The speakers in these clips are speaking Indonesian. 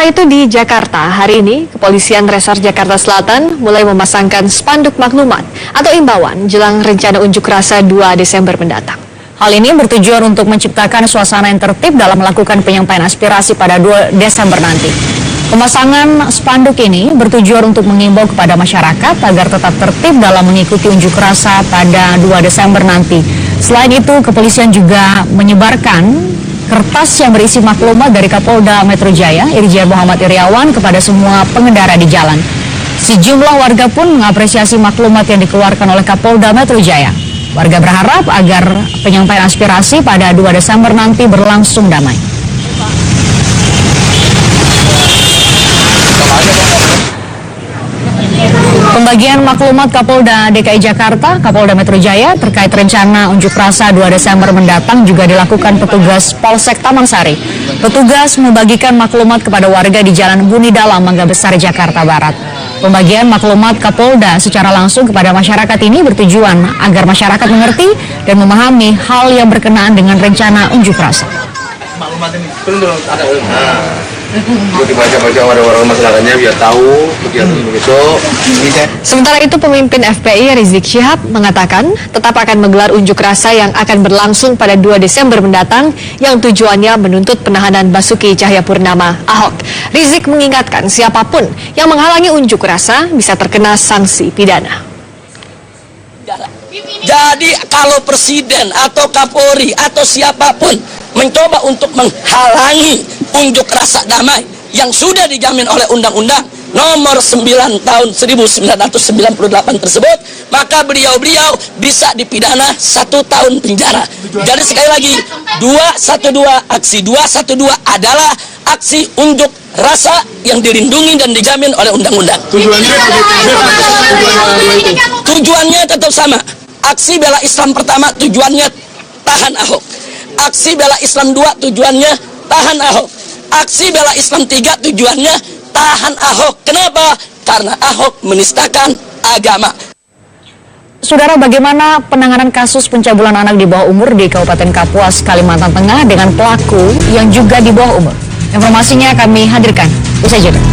itu di Jakarta, hari ini Kepolisian Resor Jakarta Selatan mulai memasangkan spanduk maklumat atau imbauan jelang rencana unjuk rasa 2 Desember mendatang. Hal ini bertujuan untuk menciptakan suasana yang tertib dalam melakukan penyampaian aspirasi pada 2 Desember nanti. Pemasangan spanduk ini bertujuan untuk mengimbau kepada masyarakat agar tetap tertib dalam mengikuti unjuk rasa pada 2 Desember nanti. Selain itu, kepolisian juga menyebarkan kertas yang berisi maklumat dari Kapolda Metro Jaya, Irjen Muhammad Iriawan, kepada semua pengendara di jalan. Sejumlah warga pun mengapresiasi maklumat yang dikeluarkan oleh Kapolda Metro Jaya. Warga berharap agar penyampaian aspirasi pada 2 Desember nanti berlangsung damai. Pembagian maklumat Kapolda DKI Jakarta, Kapolda Metro Jaya terkait rencana unjuk rasa 2 Desember mendatang juga dilakukan petugas Polsek Taman Sari. Petugas membagikan maklumat kepada warga di Jalan Buni Dalam, Mangga Besar, Jakarta Barat. Pembagian maklumat Kapolda secara langsung kepada masyarakat ini bertujuan agar masyarakat mengerti dan memahami hal yang berkenaan dengan rencana unjuk rasa. Maklumat ini ada dibaca-baca orang-orang masyarakatnya biar tahu kegiatan besok. Sementara itu, pemimpin FPI Rizik Syihab mengatakan tetap akan menggelar unjuk rasa yang akan berlangsung pada 2 Desember mendatang yang tujuannya menuntut penahanan Basuki Cahayapurnama Ahok. Rizik mengingatkan siapapun yang menghalangi unjuk rasa bisa terkena sanksi pidana. Jadi kalau presiden atau Kapolri atau siapapun mencoba untuk menghalangi unjuk rasa damai yang sudah dijamin oleh Undang-Undang Nomor 9 Tahun 1998 tersebut, maka beliau-beliau bisa dipidana 1 tahun penjara. Jadi sekali lagi, 212 aksi 212 adalah aksi unjuk rasa yang dilindungi dan dijamin oleh Undang-Undang. Tujuannya tetap sama. Aksi bela Islam pertama tujuannya tahan Ahok. Aksi bela Islam 2 tujuannya tahan Ahok. Aksi bela Islam 3 tujuannya tahan Ahok. Kenapa? Karena Ahok menistakan agama. Saudara, bagaimana penanganan kasus pencabulan anak di bawah umur di Kabupaten Kapuas, Kalimantan Tengah dengan pelaku yang juga di bawah umur? Informasinya kami hadirkan usai jeda.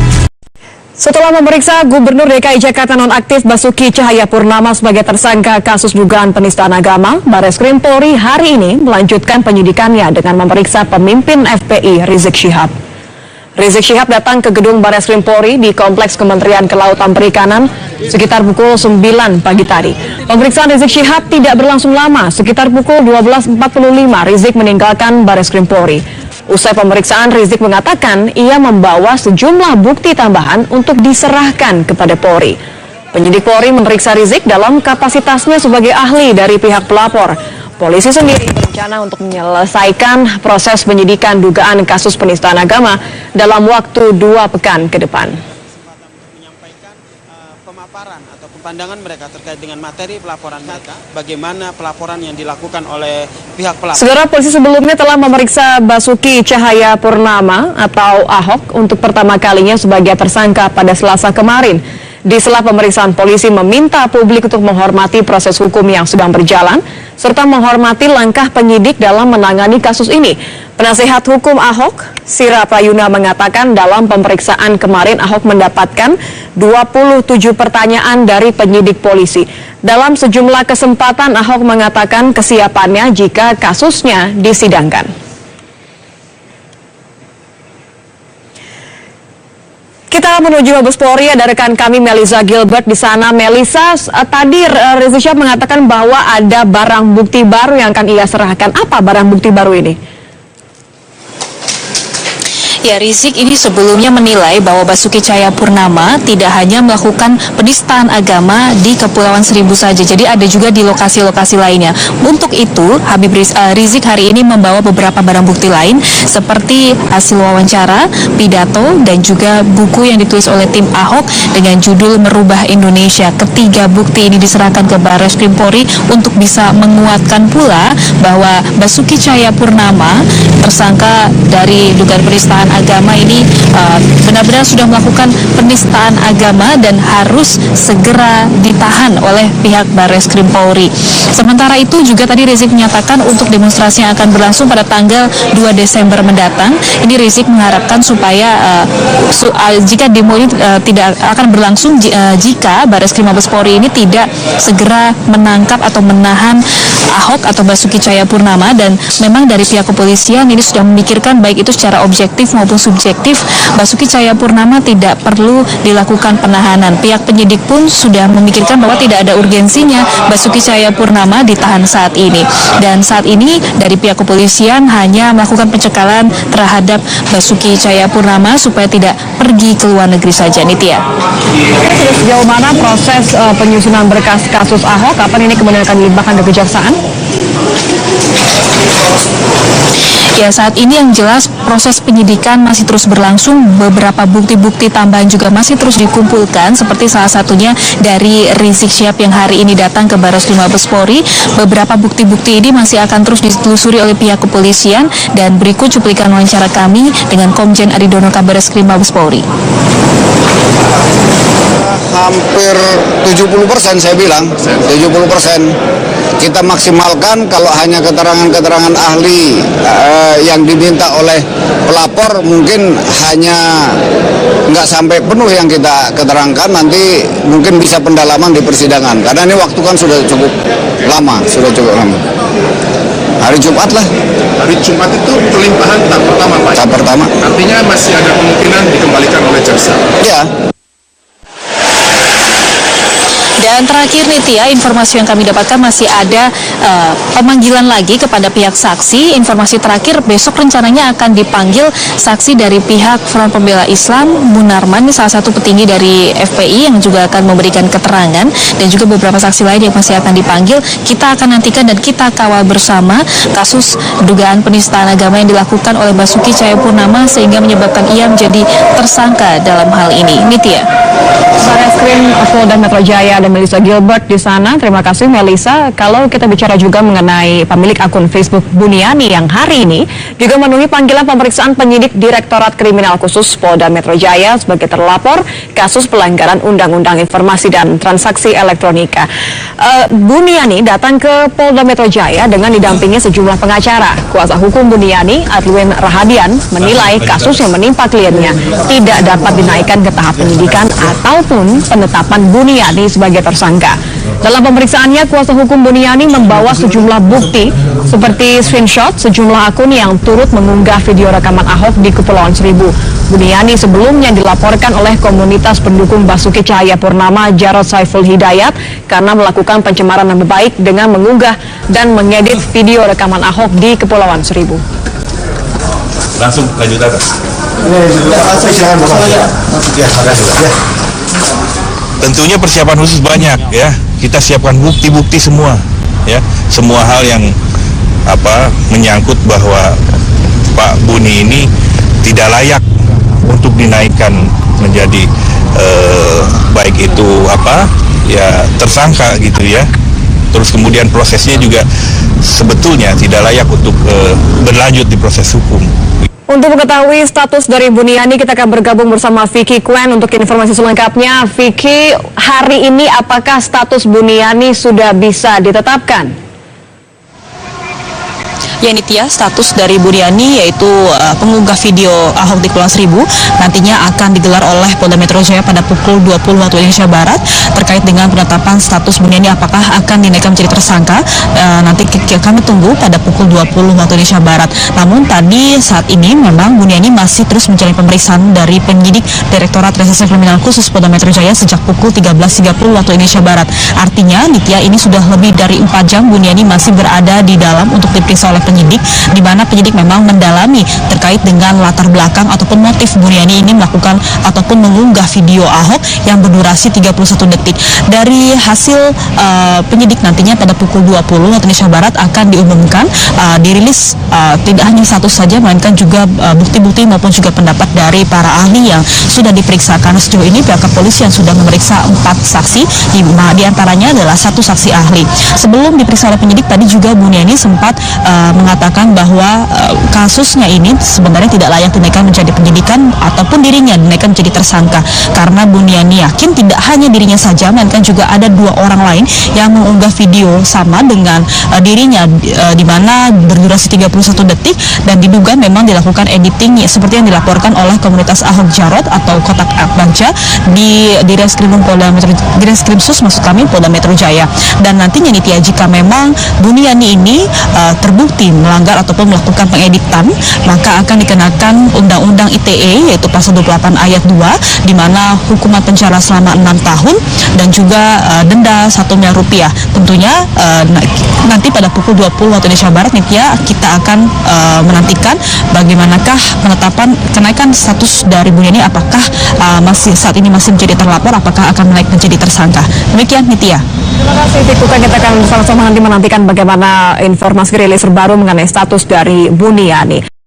Setelah memeriksa Gubernur DKI Jakarta nonaktif Basuki Cahayapurnama sebagai tersangka kasus dugaan penistaan agama, Bareskrim Polri hari ini melanjutkan penyidikannya dengan memeriksa pemimpin FPI Rizik Syihab. Rizik Syihab datang ke gedung Bareskrim Polri di Kompleks Kementerian Kelautan Perikanan sekitar pukul 9 pagi tadi. Pemeriksaan Rizik Syihab tidak berlangsung lama, sekitar pukul 12.45 Rizik meninggalkan Bareskrim Polri. Usai pemeriksaan, Rizik mengatakan ia membawa sejumlah bukti tambahan untuk diserahkan kepada Polri. Penyidik Polri memeriksa Rizik dalam kapasitasnya sebagai ahli dari pihak pelapor. Polisi sendiri berencana untuk menyelesaikan proses penyidikan dugaan kasus penistaan agama dalam waktu 2 pekan ke depan. Pemaparan atau pandangan mereka terkait dengan materi pelaporan mereka, bagaimana pelaporan yang dilakukan oleh pihak pelapor. Saudara, polisi sebelumnya telah memeriksa Basuki Cahayapurnama atau Ahok untuk pertama kalinya sebagai tersangka pada Selasa kemarin. Di sela pemeriksaan, polisi meminta publik untuk menghormati proses hukum yang sedang berjalan, serta menghormati langkah penyidik dalam menangani kasus ini. Penasehat hukum Ahok, Sira Prayuna, mengatakan dalam pemeriksaan kemarin Ahok mendapatkan 27 pertanyaan dari penyidik polisi. Dalam sejumlah kesempatan Ahok mengatakan kesiapannya jika kasusnya disidangkan. Kita menuju Mabes Polri, ada rekan kami Melisa Gilbert di sana. Melisa, tadi Rizik Syihab mengatakan bahwa ada barang bukti baru yang akan ia serahkan. Apa barang bukti baru ini? Ya, Rizik ini sebelumnya menilai bahwa Basuki Cahayapurnama tidak hanya melakukan penistaan agama di Kepulauan Seribu saja, jadi ada juga di lokasi-lokasi lainnya. Untuk itu, Rizik hari ini membawa beberapa barang bukti lain seperti hasil wawancara, pidato, dan juga buku yang ditulis oleh tim Ahok dengan judul Merubah Indonesia. Ketiga bukti ini diserahkan ke Bareskrim Polri untuk bisa menguatkan pula bahwa Basuki Cahayapurnama, tersangka dari dugaan penistaan agama ini, benar-benar sudah melakukan penistaan agama dan harus segera ditahan oleh pihak Barreskrim Polri. Sementara itu juga tadi Rizik menyatakan untuk demonstrasi yang akan berlangsung pada tanggal 2 Desember mendatang, ini Rizik mengharapkan supaya jika demo ini tidak akan berlangsung jika Barreskrim Mabes Polri ini tidak segera menangkap atau menahan Ahok atau Basuki Cahayapurnama, dan memang dari pihak kepolisian ini sudah memikirkan baik itu secara objektif maupun subjektif Basuki Cahayapurnama tidak perlu dilakukan penahanan. Pihak penyidik pun sudah memikirkan bahwa tidak ada urgensinya Basuki Cahayapurnama ditahan saat ini, dan saat ini dari pihak kepolisian hanya melakukan pencekalan terhadap Basuki Cahayapurnama supaya tidak pergi ke luar negeri saja. Nitya. Sudah sejauh mana proses penyusunan berkas kasus Ahok? Kapan ini kemudian akan dilimpahkan ke kejaksaan? Ya, saat ini yang jelas proses penyidikan masih terus berlangsung, beberapa bukti-bukti tambahan juga masih terus dikumpulkan, seperti salah satunya dari Rizik Syihab yang hari ini datang ke Barreskrim Mabes Polri. Beberapa bukti-bukti ini masih akan terus ditelusuri oleh pihak kepolisian, dan berikut cuplikan wawancara kami dengan Komjen Aridono Kabareskrim Mabes Polri. Hampir 70% saya bilang, 70%. Kita maksimalkan kalau hanya keterangan-keterangan ahli yang diminta oleh pelapor mungkin hanya nggak sampai penuh yang kita keterangkan, nanti mungkin bisa pendalaman di persidangan. Karena ini waktu kan sudah cukup lama. Hari Jumat lah. Hari Jumat itu pelimpahan tahap pertama, Pak? Tahap pertama. Artinya masih ada kemungkinan dikembalikan oleh jaksa? Ya. Dan terakhir nih Tia, informasi yang kami dapatkan masih ada pemanggilan lagi kepada pihak saksi. Informasi terakhir, besok rencananya akan dipanggil saksi dari pihak Front Pembela Islam, Munarman, salah satu petinggi dari FPI yang juga akan memberikan keterangan, dan juga beberapa saksi lain yang masih akan dipanggil. Kita akan nantikan dan kita kawal bersama kasus dugaan penistaan agama yang dilakukan oleh Basuki Cahayapurnama sehingga menyebabkan ia menjadi tersangka dalam hal ini. Ini Tia. Barreskrim Polda Metro Jaya dan Melissa Gilbert di sana. Terima kasih Melissa. Kalau kita bicara juga mengenai pemilik akun Facebook Buniani yang hari ini juga memenuhi panggilan pemeriksaan penyidik Direktorat Kriminal Khusus Polda Metro Jaya sebagai terlapor kasus pelanggaran Undang-Undang Informasi dan Transaksi Elektronika. Buniani datang ke Polda Metro Jaya dengan didampingi sejumlah pengacara. Kuasa hukum Buniani, Adwin Rahadian, menilai kasus yang menimpa kliennya tidak dapat dinaikkan ke tahap penyidikan ataupun penetapan Buniani sebagai tersangka. Dalam pemeriksaannya, kuasa hukum Buniani membawa sejumlah bukti seperti screenshot sejumlah akun yang turut mengunggah video rekaman Ahok di Kepulauan Seribu. Buniani sebelumnya dilaporkan oleh komunitas pendukung Basuki Cahayapurnama Jarod Saiful Hidayat karena melakukan pencemaran nama baik dengan mengunggah dan mengedit video rekaman Ahok di Kepulauan Seribu. Langsung lanjut atas. Tentunya persiapan khusus banyak ya. Kita siapkan bukti-bukti semua ya. Semua hal yang menyangkut bahwa Pak Buni ini tidak layak untuk dinaikkan menjadi baik itu tersangka gitu ya. Terus kemudian prosesnya juga sebetulnya tidak layak untuk berlanjut di proses hukum. Untuk mengetahui status dari Buniani, kita akan bergabung bersama Vicky Kwen untuk informasi selengkapnya. Vicky, hari ini apakah status Buniani sudah bisa ditetapkan? Ya Nitya, status dari Buniani yaitu pengunggah video Ahok di Kepulauan Seribu nantinya akan digelar oleh Polda Metro Jaya pada pukul 20 waktu Indonesia Barat. Terkait dengan penetapan status Buniani apakah akan dinaikkan menjadi tersangka, nanti kami tunggu pada pukul 20 waktu Indonesia Barat. Namun tadi saat ini memang Buniani masih terus menjalani pemeriksaan dari penyidik Direktorat Reserse Kriminal Khusus Polda Metro Jaya sejak pukul 13.30 waktu Indonesia Barat. Artinya Nitya, ini sudah lebih dari 4 jam Buniani masih berada di dalam untuk diperiksa oleh penyidik, di mana penyidik memang mendalami terkait dengan latar belakang ataupun motif Buniani ini melakukan ataupun mengunggah video Ahok yang berdurasi 31 detik. Dari hasil penyidik nantinya pada pukul 20 waktu Indonesia Barat akan diumumkan, dirilis tidak hanya satu saja melainkan juga bukti-bukti maupun juga pendapat dari para ahli yang sudah diperiksa. Karena sejauh ini pihak kepolisian sudah memeriksa 4 saksi, di antaranya adalah 1 saksi ahli. Sebelum diperiksa oleh penyidik tadi juga Buniani sempat mengatakan bahwa kasusnya ini sebenarnya tidak layak dinaikkan menjadi penyidikan ataupun dirinya dinaikkan menjadi tersangka, karena Buniani yakin tidak hanya dirinya saja, melainkan juga ada 2 orang lain yang mengunggah video sama dengan dirinya, di mana berdurasi 31 detik dan diduga memang dilakukan editing seperti yang dilaporkan oleh komunitas Ahok Jarot atau Kotak Bagja di Direskrimsus maksud kami Polda Metro Jaya. Dan nantinya Nitya, jika memang Buniani ini terbukti melanggar ataupun melakukan pengeditan, maka akan dikenakan Undang-Undang ITE yaitu pasal 28 ayat 2, di mana hukuman penjara selama 6 tahun dan juga denda 1 miliar rupiah. Tentunya nanti pada pukul 20 waktu Indonesia Barat, Nitya, kita akan menantikan bagaimanakah penetapan kenaikan status dari Buniani, apakah saat ini masih menjadi terlapor, apakah akan naik menjadi tersangka. Demikian, Nitya. Terima kasih, Vikuka. Kita akan sama-sama nanti menantikan bagaimana informasi rilis terbaru mengenai status dari Buniani.